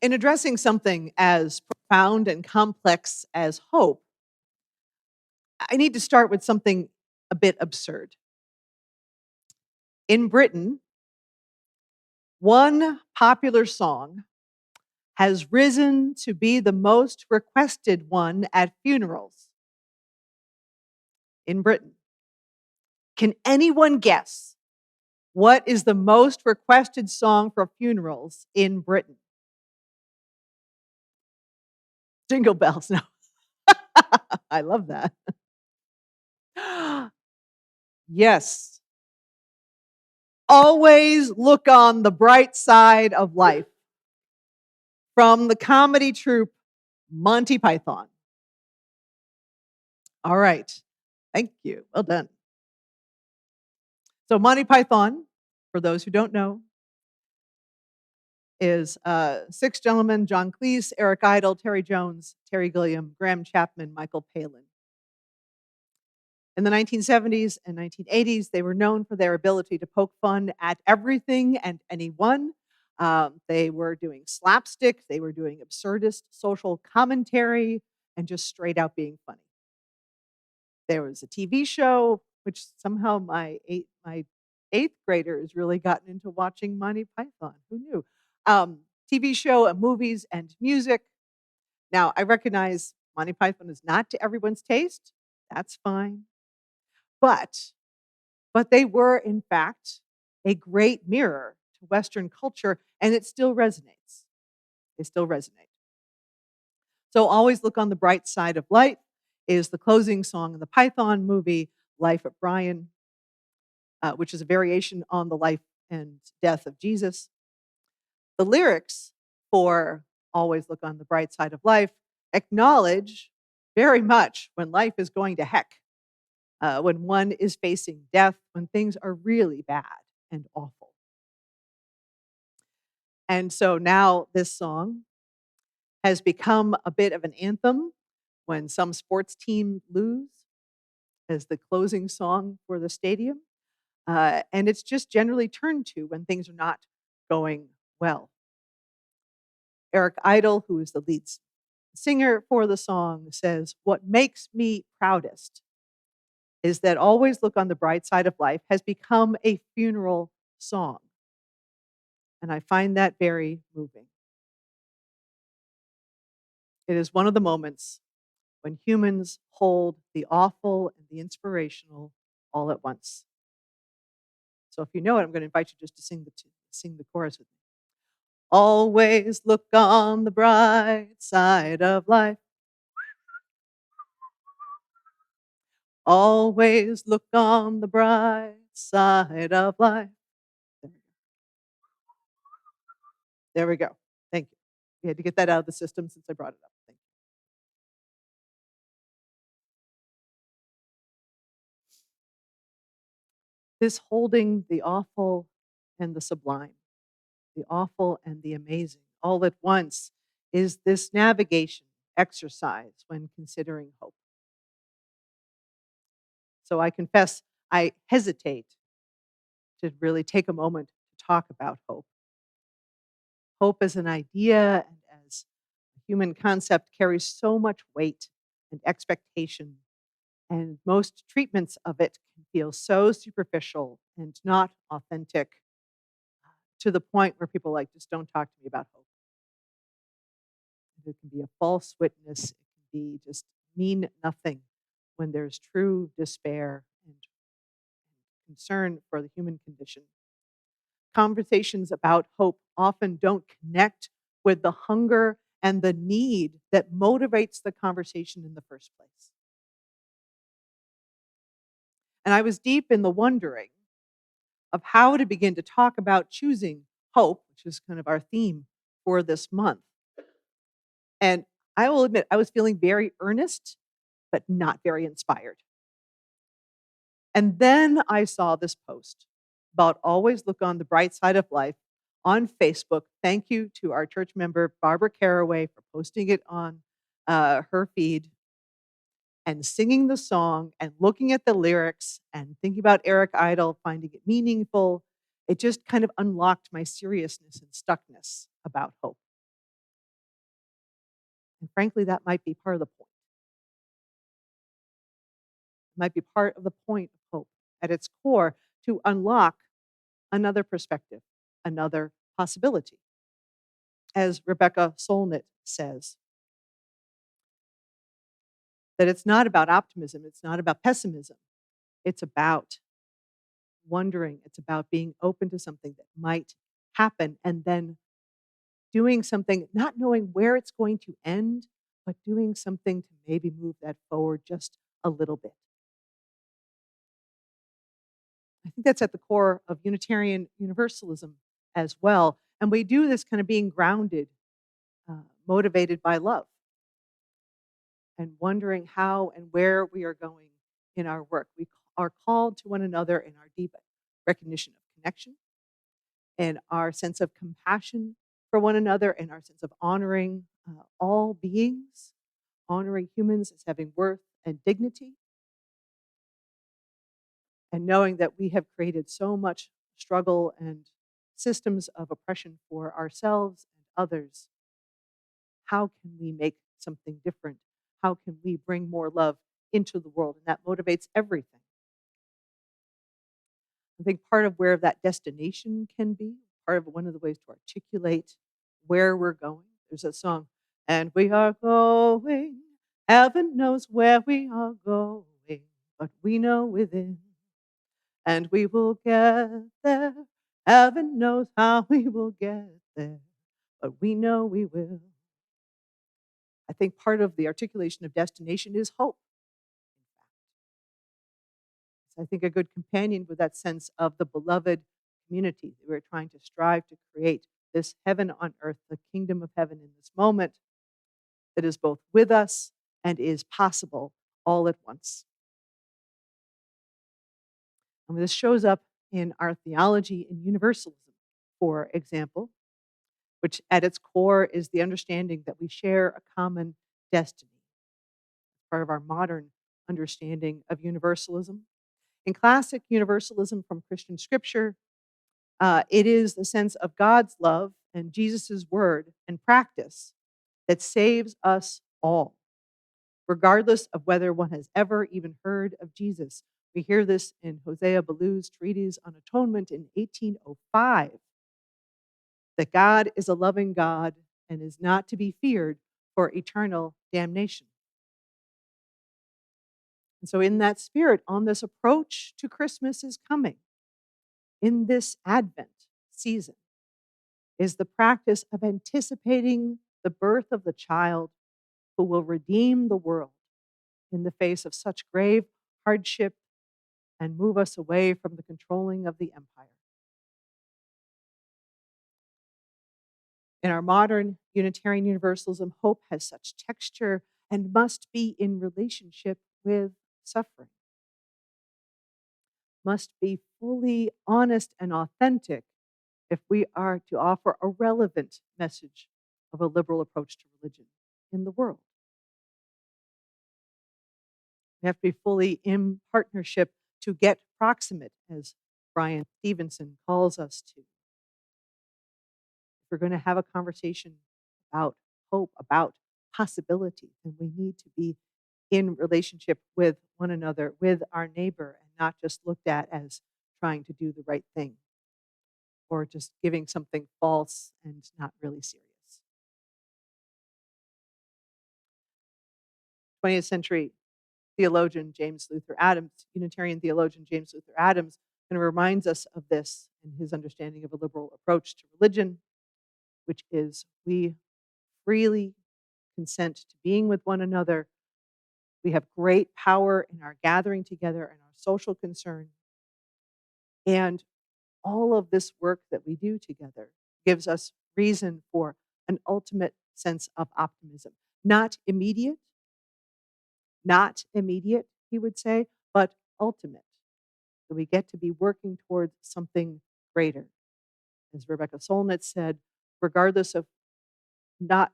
In addressing something as profound and complex as hope, I need to start with something a bit absurd. In Britain, one popular song has risen to be the most requested one at funerals in Britain. Can anyone guess what is the most requested song for funerals in Britain? Jingle bells. No. I love that. Yes. Always look on the bright side of life from the comedy troupe Monty Python. All right. Thank you. Well done. So, Monty Python, for those who don't know, is six gentlemen: John Cleese, Eric Idle, Terry Jones, Terry Gilliam, Graham Chapman, Michael Palin. In the 1970s and 1980s, they were known for their ability to poke fun at everything and anyone. They were doing slapstick, they were doing absurdist social commentary, and just straight out being funny. There was a TV show, which somehow my eighth graders really gotten into watching Monty Python. Who knew? TV show and movies and music. Now, I recognize Monty Python is not to everyone's taste. That's fine. But they were, in fact, a great mirror to Western culture, and it still resonates. They still resonate. So always look on the bright side of life is the closing song in the Python movie, Life of Brian, which is a variation on the life and death of Jesus. The lyrics for Always Look on the Bright Side of Life acknowledge very much when life is going to heck, when one is facing death, when things are really bad and awful. And so now this song has become a bit of an anthem when some sports team lose as the closing song for the stadium. And it's just generally turned to when things are not going well. Eric Idle, who is the lead singer for the song, says, "What makes me proudest is that Always Look on the Bright Side of Life has become a funeral song." And I find that very moving. It is one of the moments when humans hold the awful and the inspirational all at once. So if you know it, I'm going to invite you just to sing the chorus with me. Always look on the bright side of life. Always look on the bright side of life. There we go. Thank you. We had to get that out of the system since I brought it up. Thank you. This holding the awful and the sublime, the awful and the amazing, all at once, is this navigation exercise when considering hope. So I confess I hesitate to really take a moment to talk about hope. Hope as an idea and as a human concept carries so much weight and expectation, and most treatments of it can feel so superficial and not authentic, to the point where people like, just don't talk to me about hope. It can be a false witness, it can be just mean nothing when there's true despair and concern for the human condition. Conversations about hope often don't connect with the hunger and the need that motivates the conversation in the first place. And I was deep in the wondering of how to begin to talk about choosing hope, which is kind of our theme for this month. And I will admit, I was feeling very earnest, but not very inspired. And then I saw this post about always look on the bright side of life on Facebook. Thank you to our church member, Barbara Caraway, for posting it on her feed and singing the song and looking at the lyrics and thinking about Eric Idle, finding it meaningful. It just kind of unlocked my seriousness and stuckness about hope. And frankly, that might be part of the point. It might be part of the point of hope at its core to unlock another perspective, another possibility. As Rebecca Solnit says, that it's not about optimism, it's not about pessimism. It's about wondering, it's about being open to something that might happen and then doing something, not knowing where it's going to end, but doing something to maybe move that forward just a little bit. I think that's at the core of Unitarian Universalism as well. And we do this kind of being grounded, motivated by love, and wondering how and where we are going in our work. We are called to one another in our deep recognition of connection and our sense of compassion for one another and our sense of honoring all beings, honoring humans as having worth and dignity, and knowing that we have created so much struggle and systems of oppression for ourselves and others. How can we make something different? How can we bring more love into the world? And that motivates everything. I think part of where that destination can be, part of one of the ways to articulate where we're going. There's a song, and we are going, heaven knows where we are going, but we know within, and we will get there. Heaven knows how we will get there, but we know we will. I think part of the articulation of destination is hope. I think a good companion with that sense of the beloved community that we're trying to strive to create, this heaven on earth, the kingdom of heaven in this moment that is both with us and is possible all at once. And this shows up in our theology in universalism, for example, which at its core is the understanding that we share a common destiny. Part of our modern understanding of universalism. In classic universalism from Christian scripture, it is the sense of God's love and Jesus' word and practice that saves us all, regardless of whether one has ever even heard of Jesus. We hear this in Hosea Ballew's treatise on atonement in 1805, that God is a loving God and is not to be feared for eternal damnation. And so, in that spirit, on this approach to Christmas is coming, in this Advent season, is the practice of anticipating the birth of the child who will redeem the world in the face of such grave hardship and move us away from the controlling of the empire. In our modern Unitarian Universalism, hope has such texture and must be in relationship with suffering, must be fully honest and authentic if we are to offer a relevant message of a liberal approach to religion in the world. We have to be fully in partnership to get proximate, as Brian Stevenson calls us to. If we're going to have a conversation about hope, about possibility, then we need to be in relationship with one another, with our neighbor, and not just looked at as trying to do the right thing or just giving something false and not really serious. 20th century theologian James Luther Adams, Unitarian theologian James Luther Adams, kind of reminds us of this in his understanding of a liberal approach to religion, which is we freely consent to being with one another. We have great power in our gathering together and our social concern. And all of this work that we do together gives us reason for an ultimate sense of optimism. Not immediate, he would say, but ultimate. So we get to be working towards something greater. As Rebecca Solnit said, regardless of not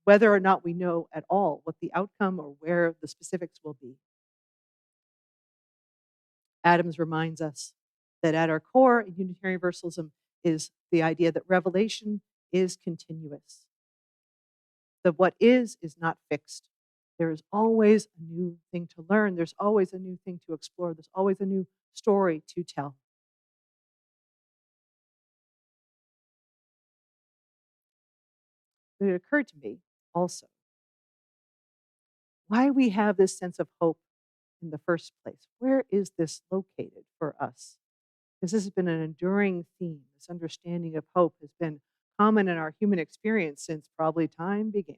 whether or not we know at all what the outcome or where the specifics will be. Adams reminds us that at our core in Unitarian Universalism is the idea that revelation is continuous. The what is not fixed. There is always a new thing to learn. There's always a new thing to explore. There's always a new story to tell. But it occurred to me also why we have this sense of hope in the first place. Where is this located for us? Because this has been an enduring theme. This understanding of hope has been common in our human experience since probably time began.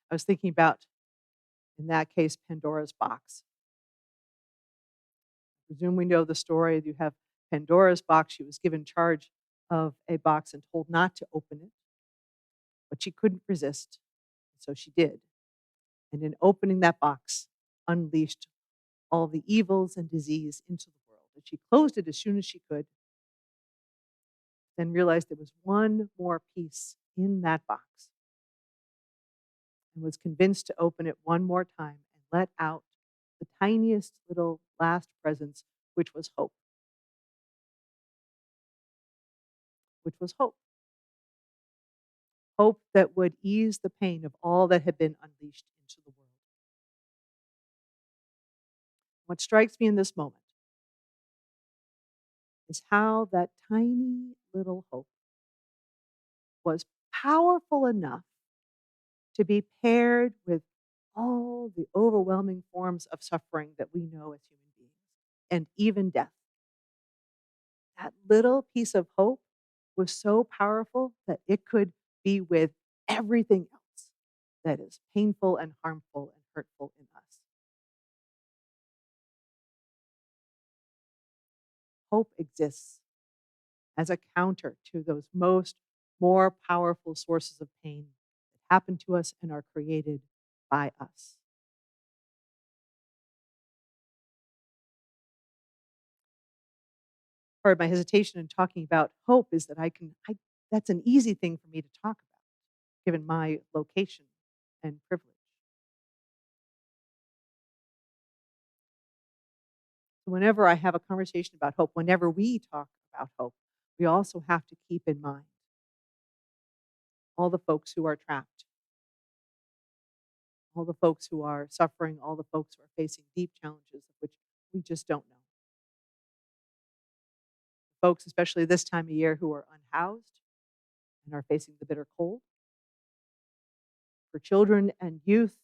I was thinking about, in that case, Pandora's box. I presume we know the story. You have Pandora's box. She was given charge of a box and told not to open it, but she couldn't resist. So she did. And in opening that box, unleashed all the evils and disease into the world. And she closed it as soon as she could, then realized there was one more piece in that box and was convinced to open it one more time and let out the tiniest little last presence, which was hope. Which was hope. Hope that would ease the pain of all that had been unleashed into the world. What strikes me in this moment is how that tiny little hope was powerful enough to be paired with all the overwhelming forms of suffering that we know as human beings and even death. That little piece of hope was so powerful that it could be with everything else that is painful and harmful and hurtful in us. Hope exists as a counter to those more powerful sources of pain that happen to us and are created by us. Part of my hesitation in talking about hope is that that's an easy thing for me to talk about, given my location and privilege. So whenever I have a conversation about hope, whenever we talk about hope, we also have to keep in mind all the folks who are trapped, all the folks who are suffering, all the folks who are facing deep challenges of which we just don't know. Folks, especially this time of year, who are unhoused and are facing the bitter cold. For children and youth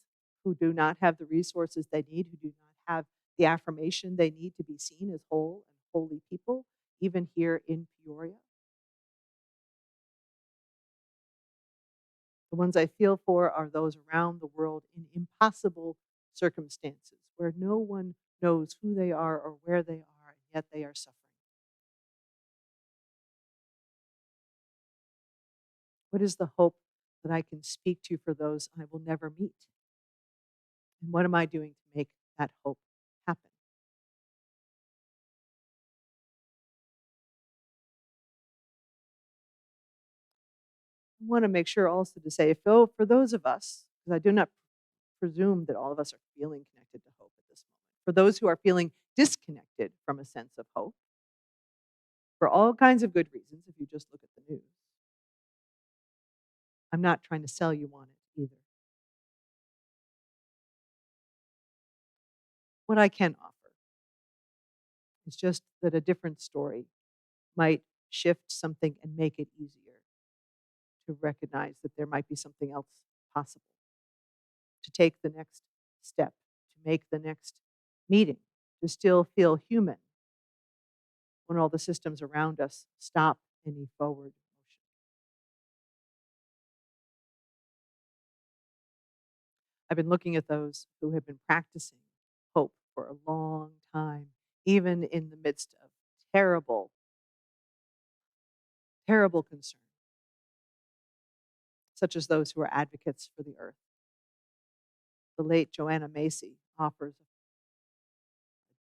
who do not have the resources they need, who do not have the affirmation they need to be seen as whole and holy people, even here in Peoria. The ones I feel for are those around the world in impossible circumstances where no one knows who they are or where they are, and yet they are suffering. What is the hope that I can speak to for those I will never meet? And what am I doing to make that hope happen? I want to make sure also to say, for those of us, because I do not presume that all of us are feeling connected to hope at this moment, for those who are feeling disconnected from a sense of hope, for all kinds of good reasons, if you just look at the news, I'm not trying to sell you on it either. What I can offer is just that a different story might shift something and make it easier to recognize that there might be something else possible, to take the next step, to make the next meeting, to still feel human when all the systems around us stop any forward motion. I've been looking at those who have been practicing hope for a long time, even in the midst of terrible, terrible concern, such as those who are advocates for the earth. The late Joanna Macy offers a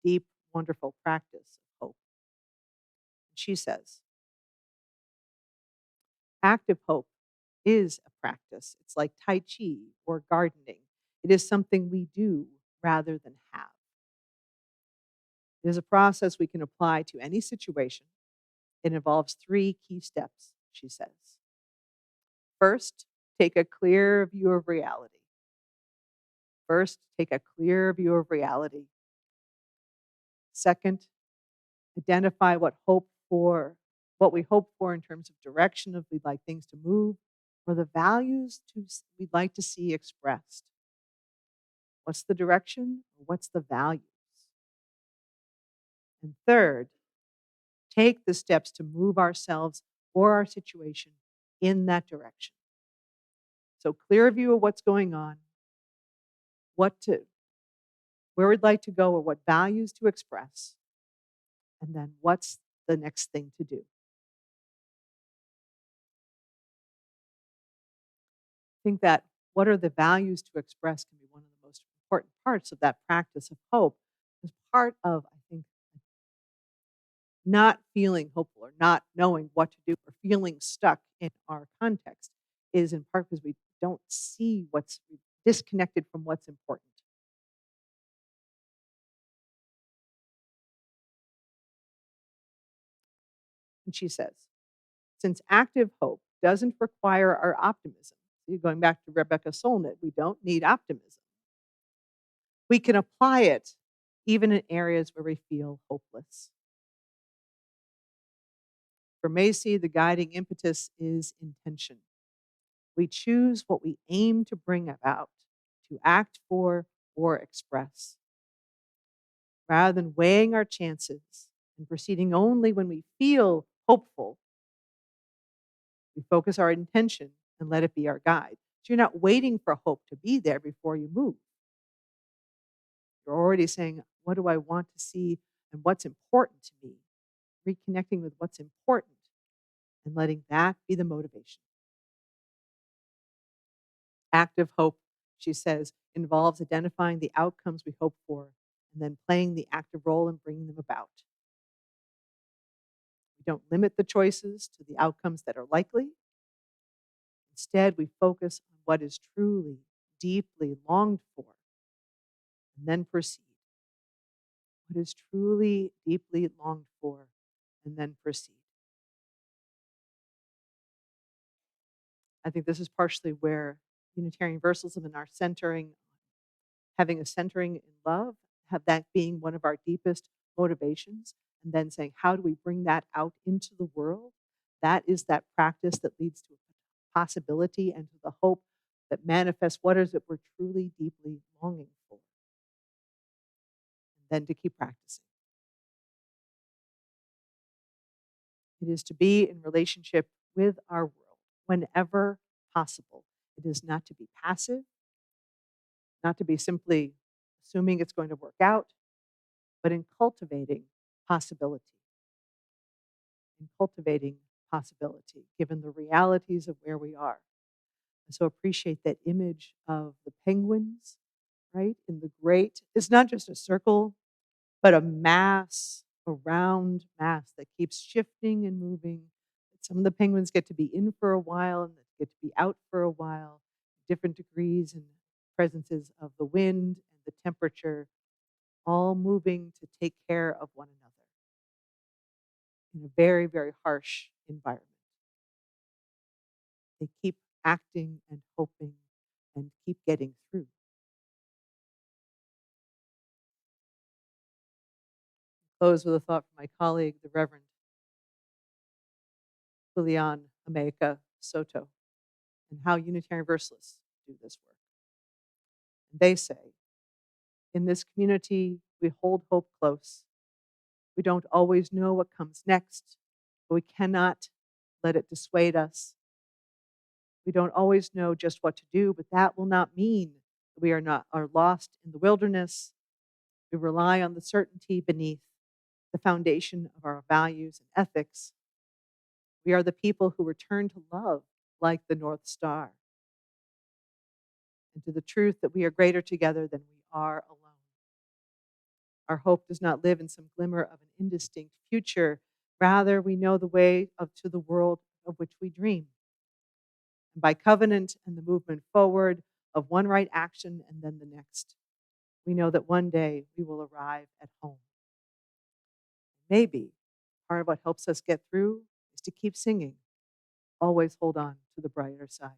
deep, wonderful practice of hope. She says, active hope is a practice. It's like Tai Chi or gardening. It is something we do rather than have. It is a process we can apply to any situation. It involves three key steps, she says. First, take a clear view of reality. First, take a clear view of reality. Second, identify what we hope for in terms of direction of we'd like things to move, or the values we'd like to see expressed. What's the direction? What's the values? And third, take the steps to move ourselves or our situation in that direction. So clear view of what's going on, what to where we'd like to go or what values to express, and then what's the next thing to do. I think that what are the values to express can be one of the most important parts of that practice of hope. As part of, I think, not feeling hopeful or not knowing what to do or feeling stuck in our context is in part because we don't see what's disconnected from what's important. And she says, since active hope doesn't require our optimism, see, going back to Rebecca Solnit, we don't need optimism. We can apply it even in areas where we feel hopeless. For Macy, the guiding impetus is intention. We choose what we aim to bring about, to act for or express. Rather than weighing our chances and proceeding only when we feel hopeful, we focus our intention and let it be our guide. So you're not waiting for hope to be there before you move. You're already saying, what do I want to see and what's important to me? Reconnecting with what's important and letting that be the motivation. Active hope, she says, involves identifying the outcomes we hope for and then playing the active role in bringing them about. We don't limit the choices to the outcomes that are likely. Instead, we focus on what is truly, deeply longed for and then proceed. What is truly, deeply longed for and then proceed. I think this is partially where Unitarian Universalism and our centering, having a centering in love, have that being one of our deepest motivations, and then saying, how do we bring that out into the world? That is that practice that leads to a possibility and to the hope that manifests what is it we're truly, deeply longing for. And then to keep practicing. It is to be in relationship with our world whenever possible. It is not to be passive, not to be simply assuming it's going to work out, but in cultivating possibility. In cultivating possibility, given the realities of where we are. And so appreciate that image of the penguins, right? In the great, it's not just a circle, but a mass, a round mass that keeps shifting and moving. Some of the penguins get to be in for a while and get to be out for a while, different degrees and presences of the wind and the temperature, all moving to take care of one another in a very, very harsh environment. They keep acting and hoping and keep getting through. Close with a thought from my colleague, the Reverend Julian America Soto, and how Unitarian Universalists do this work. And they say, in this community, we hold hope close. We don't always know what comes next, but we cannot let it dissuade us. We don't always know just what to do, but that will not mean that we are lost in the wilderness. We rely on the certainty beneath the foundation of our values and ethics. We are the people who return to love like the North Star and to the truth that we are greater together than we are alone. Our hope does not live in some glimmer of an indistinct future. Rather, we know the way to the world of which we dream. And by covenant and the movement forward of one right action and then the next, we know that one day we will arrive at home. Maybe part of what helps us get through is to keep singing, always hold on to the brighter side.